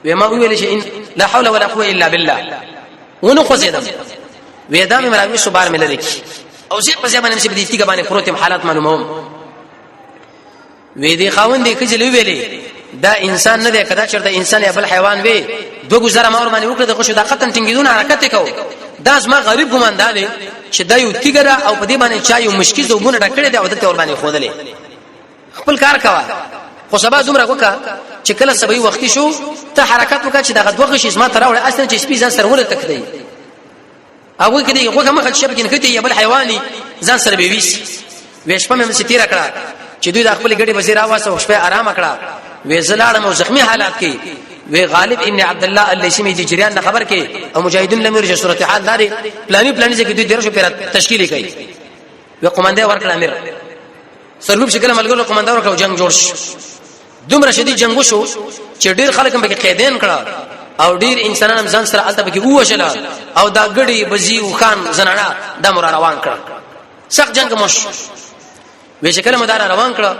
A: وې ما ویل چې ان لا حول ولا قوه الا بالله ونه خوځیدم وې دا مې مراوي صبر مې لری او زه په ځای باندې چې دې تیګه باندې پروتم حالات معلوموم وې دې خاوند دې کجلې ویلې دا انسان نه دی کدا چرته انسان یا بل حیوان وي دو گزاره ما ور باندې وکړه د خوشو د قطن ټینګیدون حرکت وکاو دا زما غریب ګمان دی چې دا یو تیګره او په دې باندې چا یو مشکل زوبونه ډکړې دی او د تور باندې خودلې خپل کار کوا خو سبا دومره وکا چې کله سبي وختي شو ته حرکت وکړه چې دا غوغه شي زما تراوړ اصلا چې سپي ځان سره ول تکدي او کې دی غوغه مخ شبکې نه کته یا بل حیواني ځان سره بيويس وېش په مې ستیره کړه چې دوی د خپل ګډي وزیر आवाज او شپه آرام کړه وې زلاړم او زخمی حالات کې وی غالب ابن عبد الله الليثي دي جریان نه خبر کې او مجاهدین لمر چې صورت حال داري پلاني چې دوی درشو پر تشکیل کوي وی قومنده ورکړه امیر سرلوب شکل ملګرو قومنده ورکړه جنگ جوړ شو دومره شدید جنگ شو چې ډیر خلک هم کې قیدین کړه او ډیر انسانان ځان سره الته کې وښله او دا ګړي بزي او خان زنانا د مر روان کړه سخت جنگ مش وی شکل مدار روان کړه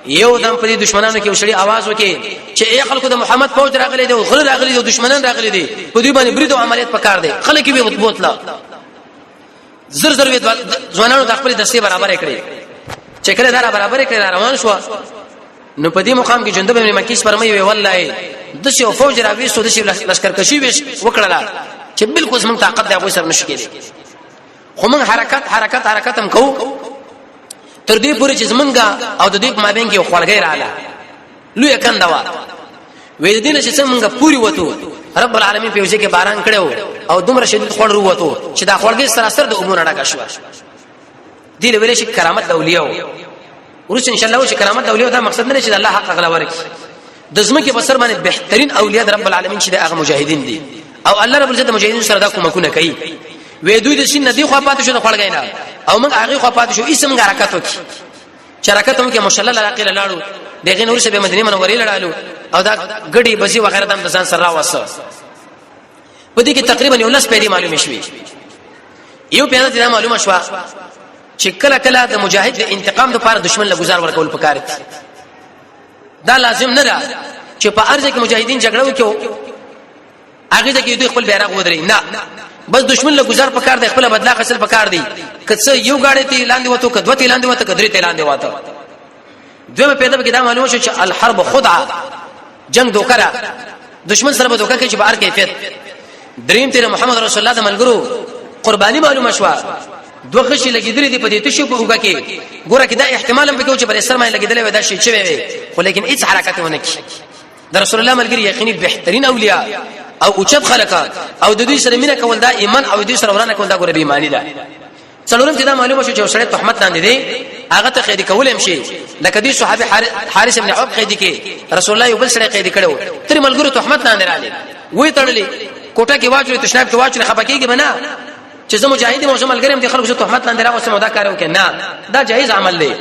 A: یو دم په دشمنانو کې وشړي आवाज وکي چې اي خلکو د محمد فوج راغلي دي او غل راغلي دي او دشمنان راغلي دي په دې باندې برید او عملیات پکار دي خلک به بوتلا زر زر ځوانانو د خپل دستي برابر کړي چې کله دا برابر کړي روان شو نو په دې مقام کې جندب بن مکیس فرمایي والله د شو فوج راوي سو د شي لشکر کشي وکړه چې بالکل زموږ طاقت دی غوي سر نشي کېدی خو موږ حرکت هم کوو تر دې پورې چې زمونږه او د دې مابین کې خړګي رااله لوی کندوا وې د دې چې څنګه پوری وته رب العالمین په وجه کې باران کړو او دومره شدید خړ وروته چې دا خړګي سراسر د امور اړه شو دې له ویلې چې کرامت د اولیاء ورس ان شاء الله چې کرامت د اولیاء دا مقصد نه چې الله حق غلا ورکي د زمکه په سر باندې بهترین اولیاء د رب العالمین چې د هغه مجاهدین دي او الله رب العزت مجاهدین سره دا کومکونه کوي وې دوی د سین ندی خو پاتې شو د خړګي نه او موږ هغه خو پاتې شو اسم حرکت وکي چې حرکت هم کې مشلل علاقه لاړو دغه نور شبه مدینه منورې لړالو او دا ګډي بزي وغیرہ د ځان سره راوسه په دې کې تقریبا یو لس پیری معلومه شوې یو پیدا دې معلومه شو چې کله کله د مجاهد د انتقام لپاره دشمن له گزار ورکول پکار دي دا لازم نه ده چې په ارزه کې مجاهدین جګړه وکړي هغه د کې دوی خپل بیرغ ودرې نه بس دشمن له گزار پکار دی خپل بدلا خپل پکار دی کڅ یو غاړې ته لاندې وته کدوه ته لاندې وته کدرې ته لاندې وته دوی پیدا به دا معلومه شو چې الحرب خدعه جنگ دوکرا دشمن سره به دوکا کې چې بهر کیفیت دریم ته محمد رسول الله د ملګرو قرباني معلومه شو دوه غشي لګیدلې دي په دې تشو په وګه کې ګوره کې دا احتمال هم پکې چې بل سر باندې لګیدلې وي دا شي چې وي خو لیکن هیڅ حرکت ونه کی د رسول الله ملګری یقیني بهترین اولیاء او اوچت خلقات او د دې سره مینه کول دا ایمان او دې سره ورانه کول دا ګوره به ایمانی ده څلورم چې دا معلومه شو چې سره تهمت لاندې دي هغه ته قید کول هم شي لکه دې صحابي حارث ابن عوف قید کې رسول الله یو بل سره قید کړو تر ملګرو تهمت لاندې راځي وې تړلې کوټه کې واچو تشناب کې واچو خپکیږي بنا چې زمو مجاهدین او زمو ملګریم دي خلکو ته تهمت لاندې راوځي مودا کارو کې نه دا جایز عمل دی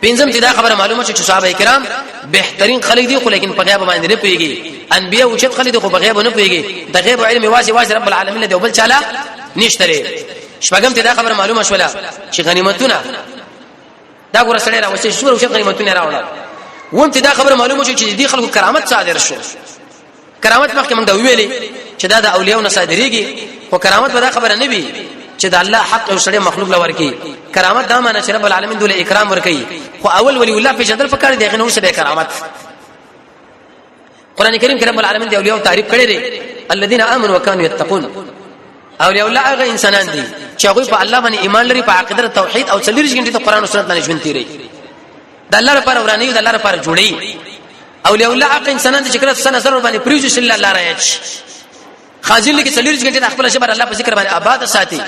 A: پنځم چې دا خبره معلومه شو چې صحابه کرام بهترین خلک دي خو لیکن په غیب باندې نه پیږي انبیاء او چې خلک دي خو په غیب نه پیږي د غیب علم واسي رب العالمین دی بل چاله نشته شپږم ته دا خبره معلومه شوله چې غنیمتونه دا ګور سره راوځي شو او چې غنیمتونه راوړل ووم ته دا خبره معلومه شو چې دي خلکو کرامت صادر شو کرامت مخکې موږ ویلې چې دا د اولیاء نه صادريږي خو کرامت به دا خبره نه وي چې د الله حق او سړي مخلوق لور کوي کرامت دا معنی چې رب العالمین دوله اکرام ور کوي خو اول ولی الله په جدل فکر دی غنور سره کرامت قران کریم کې رب العالمین دی اولیاء تعریف کړی دی الذين امنوا وكانوا يتقون اولیاء الله هغه انسانان دي چې هغه په الله باندې ایمان لري په عقیده توحید او څلورش غنټه قرآن او سنت باندې ژوند تیری د الله لپاره ورانه د الله لپاره جوړي اولیاء الله حق انسانان چې کله سنه سره باندې پریوځي صلی الله علیه خاجل کې 40 غنټه خپل شبر الله په ذکر باندې آباد ساتي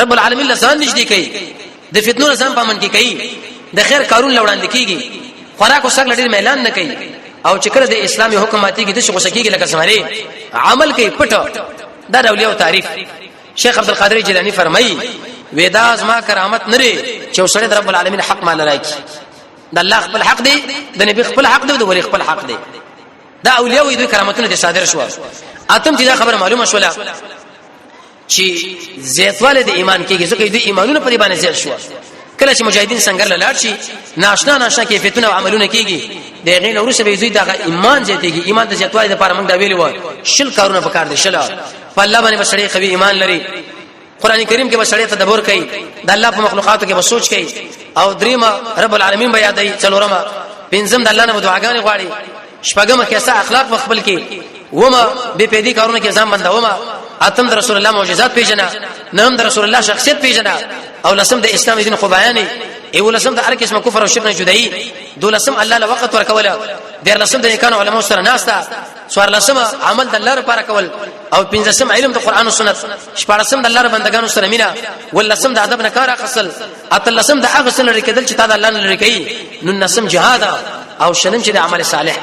A: رب العالمین لسان نشدي کوي د فتنو ځان پامن کې کوي د خیر کارون لوړاند کیږي خوراک او سګل ډیر اعلان نه کوي او چې کله د اسلامي حکومتي کې د شغوسه کېږي لکه سماري عمل کوي پټ دا اولیاء تعریف شیخ عبد القادر جیلانی فرمایي ودا زما کرامت نری چې وسړی د رب العالمین حق مال راکی د الله خپل حق دی د نبی خپل حق دی د ولی خپل حق دی دا اولیاء وي د کرامتونو د صادر شو اتم چې دا خبره معلومه شوله چې زیاتواله د ایمان کېږي ځکه د ایمانونو په دی باندې زیات شو کله چې مجاهدین څنګه لاړ شي ناشنا کیفیتونه او عملونه کېږي د غین اورسه به زوی دغه ایمان زیاتېږي ایمان د زیاتوالي لپاره موږ دا ویلو شل کارونه پکار دي شل په الله باندې بسړي قوي ایمان لري قران کریم کې بسړي تدبر کوي د الله په مخلوقاتو کې بسوچ کوي او دریمه رب العالمین به یادای څلورمه پنځم د الله نه دعاګانې غواړي شپږمه کیسه اخلاق خپل کې ومه به پیدي کارونه کې ځان بندومه اتم د رسول الله معجزات پیژنه نهم د رسول الله شخصیت پیژنه او لسم د اسلام دین خو بیانې ایو لسم د هر قسم کفر او شرک نه جدایي دولسم الله له وخت ورکوله دیر لسم د نیکانو علماء سره ناستا سوار لسم عمل د الله لپاره کول او پنځسم علم د قران او سنت شپږم د الله بندگانو سره مینا ولسم د ادب نه کار اخصل اتلسم د هغه سره لري کېدل چې تا د الله نه لري کوي نو نسم جهاد او شنم چې د عمل صالح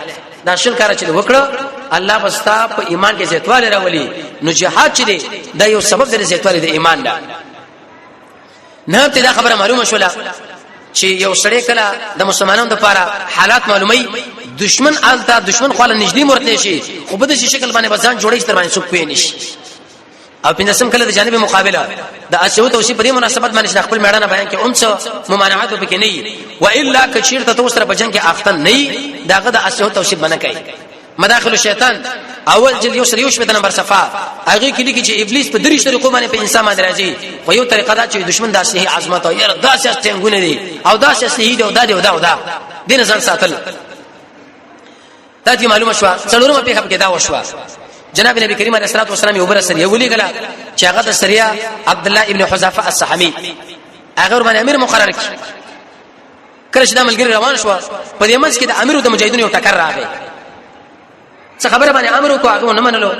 A: دا شل کار چې وکړه الله بستا په ایمان کې زیاتواله راولي نو جهاد چې دی دا یو سبب دی زیاتواله د ایمان ده نه ته دا خبره معلومه شوله چې یو سړی کله د مسلمانانو لپاره حالات معلومي دشمن آلتا دشمن خپل نږدې مرته شي خو په دې شکل باندې بزان جوړی تر باندې څوک پېنی شي او پنځم کله د جانب مقابله د اسیو توصیف په دې مناسبت باندې خپل میړانه بیان کې اومڅ ممانعات وبکې نه و الا کچیر ته تو سره بجنګ کې اختن نه داغه د اسیو توصیف باندې کوي مداخل الشیطان اول جل یسر یوش په نمبر صفه هغه کې لیکي چې ابلیس په درې طریقو باندې په انسان باندې راځي خو یو طریقه دا چې دشمن د صحیح عظمت او یره داسې ټنګونه دي او داسې صحیح دی او دا دین ځان ساتل دا چې معلومه شو څلورمه په خبره کې دا وشو جناب نبی کریم علیه الصلاه والسلام یو بر سریه ولي غلا چې هغه د سریه عبد الله ابن حذافه السحمی هغه باندې امیر مقرر کړ کله چې د ملګری روان شو په دې منځ کې د امیر او د مجاهدینو یو ټکر راغی څه خبره باندې امر وکړو هغه نه منلو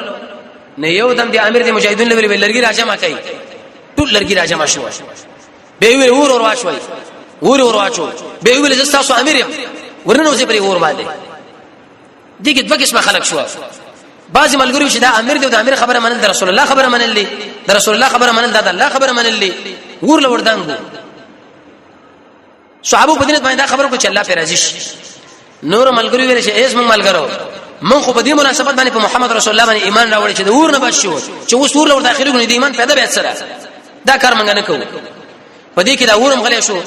A: نه یو دم دي امیر د مجاهدین لوي لرګي راجمع کوي ټول لرګي راجمع شو به وی ور واچوي ور واچو به وی له تاسو امیر ورننو زی پرې ور باندې دغه دوه قسمه خلق شو بعض ملګری چې دا امیر دی د امیر خبره منل د رسول الله خبره منل دي د رسول الله خبره منل د الله خبره منل دي ور لوردانګو صحابه په دې باندې دا خبره کو چې الله پر راضي شي نور ملګری ویل چې ایس مونږ ملګرو من خو په دې مناسبت باندې په محمد رسول الله باندې ایمان راوړی چې د ور نه بچو چې اوس ور لور داخلي غو د ایمان پیدا به سره دا کار مونږ نه کوو په دې کې دا ورم غلې شو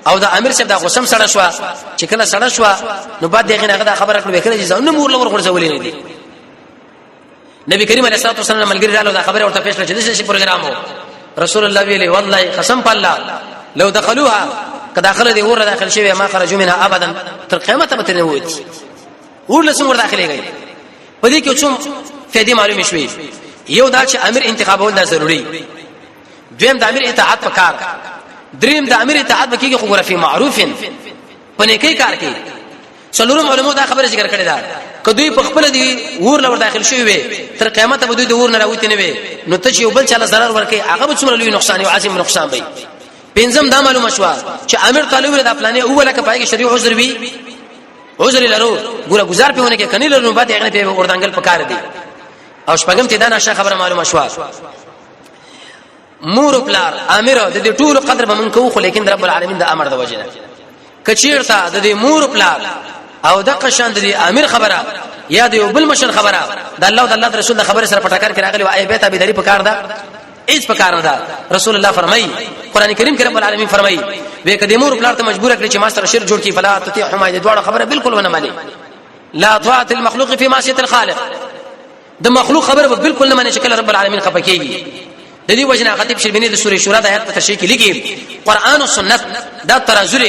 A: او دا امیر صاحب دا غوسم سره شو چې کله سره شو نو بعد دغه نه دا خبره کړو وکړي چې ځنه مور لور ورځولې نه دي نبی کریم علیه الصلاه والسلام ملګری رااله دا خبره ورته پېښ کړه چې دې پروګرام رسول الله ویلي والله قسم په الله لو دخلوها کداخله دي ور داخل شي ما خرجوا منها ابدا تر قیامت به نه وځي ور لسم ور داخلي غي په دې کې څوم فائدې معلومه شوي یو دا چې امیر انتخابول دا ضروري دویم د امیر اطاعت وکړ دریم د امیر اطاعت وکړي خو غرفي معروف پنه کې کار کوي څلورم علماء دا خبره ذکر کړې ده کدوې په خپل دی ور لور داخل شوی وي تر قیامت به دوی د ور نه راوتی نه وي نو ته چې یو بل چاله zarar ورکي هغه به څومره لوی نقصان او عظیم نقصان وي پنځم دا معلومه شو چې امیر طالب د پلانې اوله کپایي شریع عذر وي عذر لرو ګوره گزار پیونه کې کني لرو بعد هغه په وردانګل پکار دي او شپږم ته دا نشه خبره معلومه شو مور پلار امیر د دې ټول قدر به من کوو خو لیکن رب العالمین د امر د وجنه کچیرته د دې مور پلار او د قشان د امیر خبره یا د یو بل مشر خبره د الله او د الله رسول د خبره سره پټکر کې راغلی او ای بیت ابي دری پکار ده هیڅ پکار نه ده رسول الله فرمایي قران کریم کې رب العالمین فرمایي به کدی مور پلار ته مجبور کړی چې ما سره شر جوړ کی فلا تطيعهما د دوړه خبره بالکل ونه مالي لا طاعه المخلوق في معصيه الخالق د مخلوق خبره بالکل نه معنی شکل رب العالمین خپکیږي د دې وجنه خطیب شربینی د سوره شورا د آیت په تشریح کې لیکي قران او سنت دا ترازل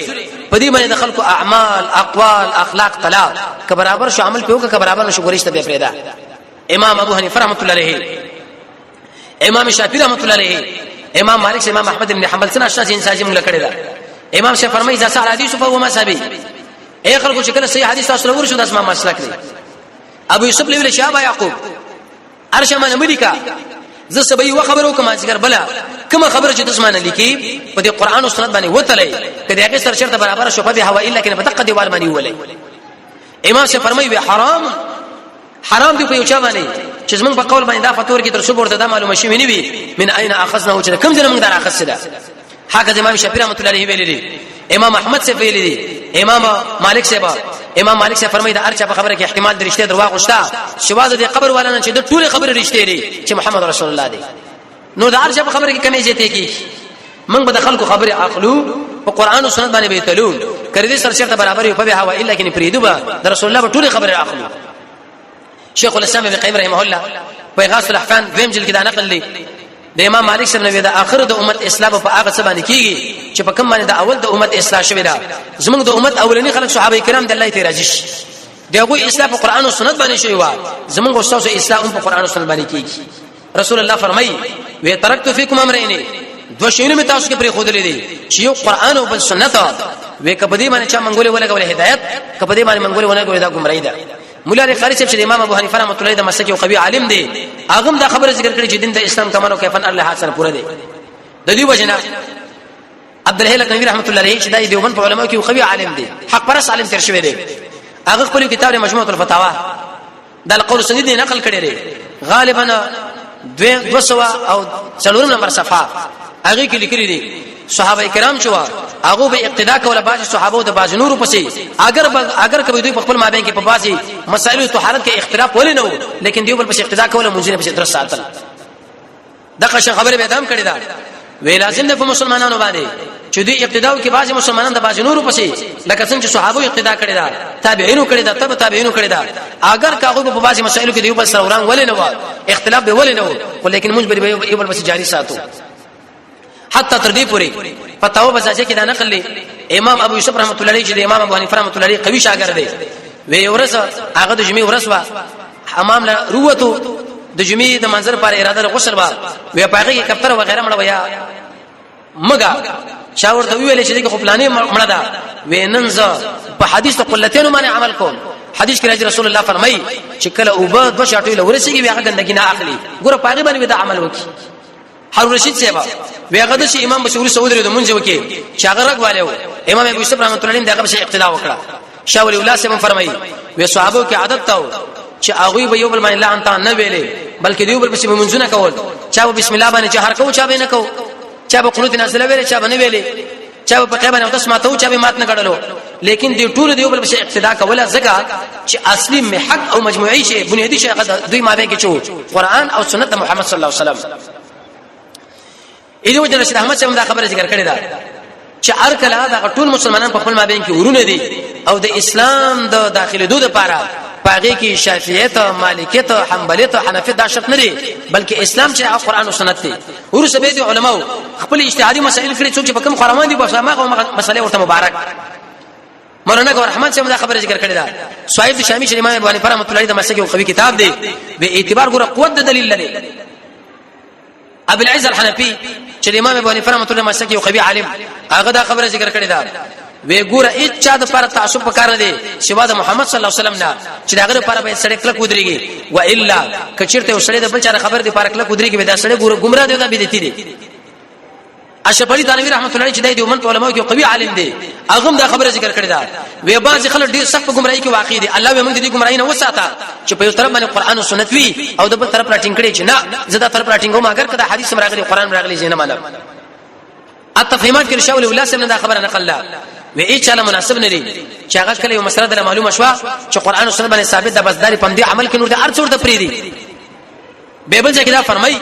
A: په دې باندې د خلکو اعمال اقوال اخلاق طلاق ک برابر شو عمل پیوکه ک برابر نشو ګریشته به پرېدا امام ابو حنیفه رحمۃ اللہ علیہ امام شافعی رحمۃ اللہ علیہ امام مالک امام احمد بن حنبل سنا اشاعه انسان موږ کړی دا امام شافعی فرمایي ځا سال حدیث په وما صحابي اي خلکو چې کله صحیح حدیث تاسو ورشو د اسما مسلک دی ابو یوسف لویل شابه یعقوب ارشه من امریکا زه سبي و خبرو کوم ذکر بلا کوم خبره چې تاسو باندې لیکي په دې قران او سنت باندې وتلې کدی هغه سره شرط برابر شو په دې هوا الا کنه بتق دیوال باندې ولې امام سے فرمایي حرام دی په یو چا باندې چې زمونږ په قول باندې دا فتور کې تر څو ورته دا معلومه شي ونی وي من اين اخذناه چې کوم ځای موږ دا اخذ حاجه امام شافعي رحمۃ اللہ علیہ ویلي امام احمد سے ویلي دي امام مالک سے فرمایي دا ارچا په خبره کې احتمال درشته درواغ وشتا شواذ دي قبر والا نه چې د ټول خبره رښتې دي چې محمد رسول الله دی نو دا ارچا په خبره کې کمی زیاته کی موږ به خلکو خبره عقلو او قران او سنت باندې به تلون کړي دي سر شرط برابر په هوا الا کني پریدو به رسول الله ټول خبره عقلو شیخ الاسلام ابن قیم رحمه الله په غاص الاحکام دیم جلد کې دا نقل لري د امام مالک سره نوې دا اخر د امت اسلام په هغه څه باندې کیږي چې په کوم باندې د اول د امت اصلاح شوی دا زموږ د امت اولنی خلک صحابه کرام د الله ته راضي شي دغه اسلام په قران او سنت باندې شوی و زموږ استاد اسلام په قران او سنت باندې کیږي رسول الله فرمایي و ترکت فیکم امرین دو شیونه می تاسو کې پرې خود لیدي چې یو قران او بل سنت و کپدی باندې چا منګولې ولګول هدایت کپدی باندې منګولې ولګول دا ګمړی ده مولا علی قاری صاحب چې امام ابو حنیفه رحمۃ اللہ د مسلک او قوی عالم دی اغم دا خبره ذکر کړي چې دین د اسلام کمانو کیفن الله حاصل پوره دی د دې وجنه عبد الحی لکنوی رحمۃ اللہ علیہ چې د دیوبند په علماء کې قوی عالم دی حق پرس عالم تر شوی دی هغه خپل کتاب مجموعه الفتاوا د القول السدید نقل کړي دی غالبا 200 او 4 نمبر صفحه هغه کې لیکلي دي صحابه کرام چې هغه به اقتدا کوله باج صحابه د باج نور پسې اگر کبه دوی په خپل مابین کې په بازي مسائل طهارت کې اختلاف ولې نه وو لیکن دیو بل پسې اقتدا کوله مونږ په درس ساتل دغه خبره به دام کړی دا وی لازم ده په مسلمانانو باندې چې دوی اقتدا کوي باج مسلمانان د باج نور پسې لکه څنګه چې صحابه اقتدا کړی دا تابعینو کړی دا تابعینو کړی دا اگر کاغه په بازي مسائل کې دیو بل سره وران ولې نه وو اختلاف به ولې نه وو لیکن مونږ به یو بل پسې جاری ساتو حتی تر دې پوري فتاوا بزاجه کې دا نقل لري امام ابو یوسف رحمۃ اللہ علیہ چې امام ابو حنیفه رحمۃ اللہ علیہ قوی شاګرد دی وی ورس هغه د جمعې ورس وا حمام له روته د جمعې د منظر پر اراده له غسل وا وی پاګه کې کفتر وغیرہ مړ ویا مګه شاور ته ویل چې خو پلانې مړه ده ویننز په حدیث قلتين باندې عمل کوم حدیث کې رسول الله فرمایي چې کله او به دو شاټوي لورسیږي بیا غندګی نه اخلي ګوره پاګه باندې دا عمل وکي هارون رشید صاحب ویغه د امام بشری سعودي د منځ وکي شاګرګ والو امام ابو یوسف رحمۃ اللہ علیہ دغه شی اقتدا وکړه شاول الله صاحب فرمایي و صحابه کې عادت تاو چې هغه به یو بل باندې لعن تا نه ویلې بلکې دیو بل پسې منځونه کول چا بسم الله باندې جهر کو چا به نه کو چا به قنوت نازله ویلې چا به نه ویلې چا په قیبه نه تاسو ماته چا به مات نه کړلو لیکن دی ټول دیو بل پسې اقتدا کوله ځکه چې اصلي محق او مجموعي شی بنیادی شی دوی مابین کې چو قران او سنت محمد صلی الله علیه وسلم ایدو جن رشید احمد صاحب دا خبره ذکر کړی دا چې هر کله دا ټول مسلمانان په خپل مابین کې ورونه دي او د اسلام د داخله دوه لپاره پاغي کې شافعیت مالکیت حنبلیت حنفیت دا شرط نه دي بلکې اسلام چې قرآن او سنت دي ورسره به دي علماو خپل اجتهادي مسائل کړي چې په کوم خرمان دي بس ما مسله ورته مبارک مولانا ګور احمد صاحب دا خبره ذکر کړی دا صاحب شامی شریف امام ابو حنیفه رحمۃ اللہ علیہ د مسلک او قوی کتاب دی به اعتبار ګور قوت د دلیل لري ابو العز الحنفي چې امام ابو حنیفه رحمۃ اللہ مسلک او قوی عالم هغه دا خبره ذکر کړی دا وی ګوره اچا د پر تعصب وکړه دي شوا د محمد صلی الله علیه وسلم نه چې داغه لپاره به سړی کله کودريږي و الا کچرته سړی د بل چا خبر دي پر کله کودريږي به دا سړی ګوره گمراه دی دا بدعتي دي اشرف علي تنویر رحمت الله علیه چې د دیوبند علماء کې قوي عالم دی هغه دا خبره ذکر کړی دا وی باز خلک ډیر سخت گمراهي کې واقع دي الله به موږ دې گمراهي نه وساته چې په یو طرف باندې قران او سنت وي او د بل طرف راټینګ کړي چې نه زدا طرف راټینګو ما اگر کدا حدیث راغلي قران راغلي زینه مانه التفهیمات کې شاول الله سم دا خبره نقل لا و ای چاله مناسب نه دي چې هغه کله یو مسله د معلومه شوا چې قران او سنت باندې ثابت ده بس داري پم دي عمل کې نور د ارڅور د پری دي بیبل ځکه دا فرمای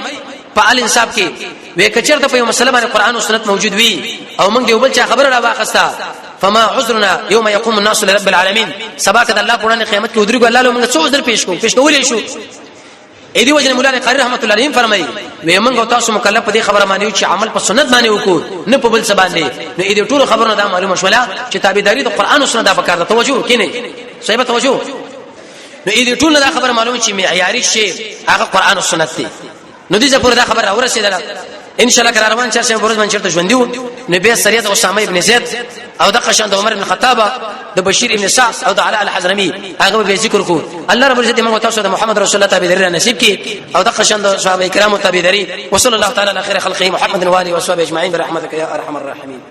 A: په ال انصاف کې وې کچرته په یو مسله باندې قران او سنت موجود وي او موږ یو بل چا خبره را واخستا فما عذرنا يوم يقوم الناس لرب العالمين سبا کده الله قران قیامت کې ودرګو الله له موږ څو عذر پیش کولې شو اې دی وجه مولا قاری رحمت الله علیه فرمایي وې موږ تاسو مکلف دي خبره مانی چې عمل په سنت باندې وکړو نه په بل څه باندې نو اې دې ټول خبرونه دا معلومه شولا چې تابعداري د قران او سنت دا پکار ده توجه کینه صحیح توجه نو اې دې ټول دا خبره معلومه چې معیاري شی هغه قران او سنت دي نو دې زپور دا خبره اورسېدله ان شاء الله روان چرشه ورځ باندې چرته ژوندیو نبی سریت اسامه ابن زید او د قشان د عمر بن الخطاب د بشیر ابن سعد او د علاء الحضرمي هغه به ذکر کو الله رب العزت موږ تاسو د محمد رسول الله تابعداري نصیب کی او د قشان د صحابه کرامو تابعداري وصلی الله تعالی علی خیر خلقه محمد و علیه و صحبه اجمعین برحمتک یا ارحم الراحمین.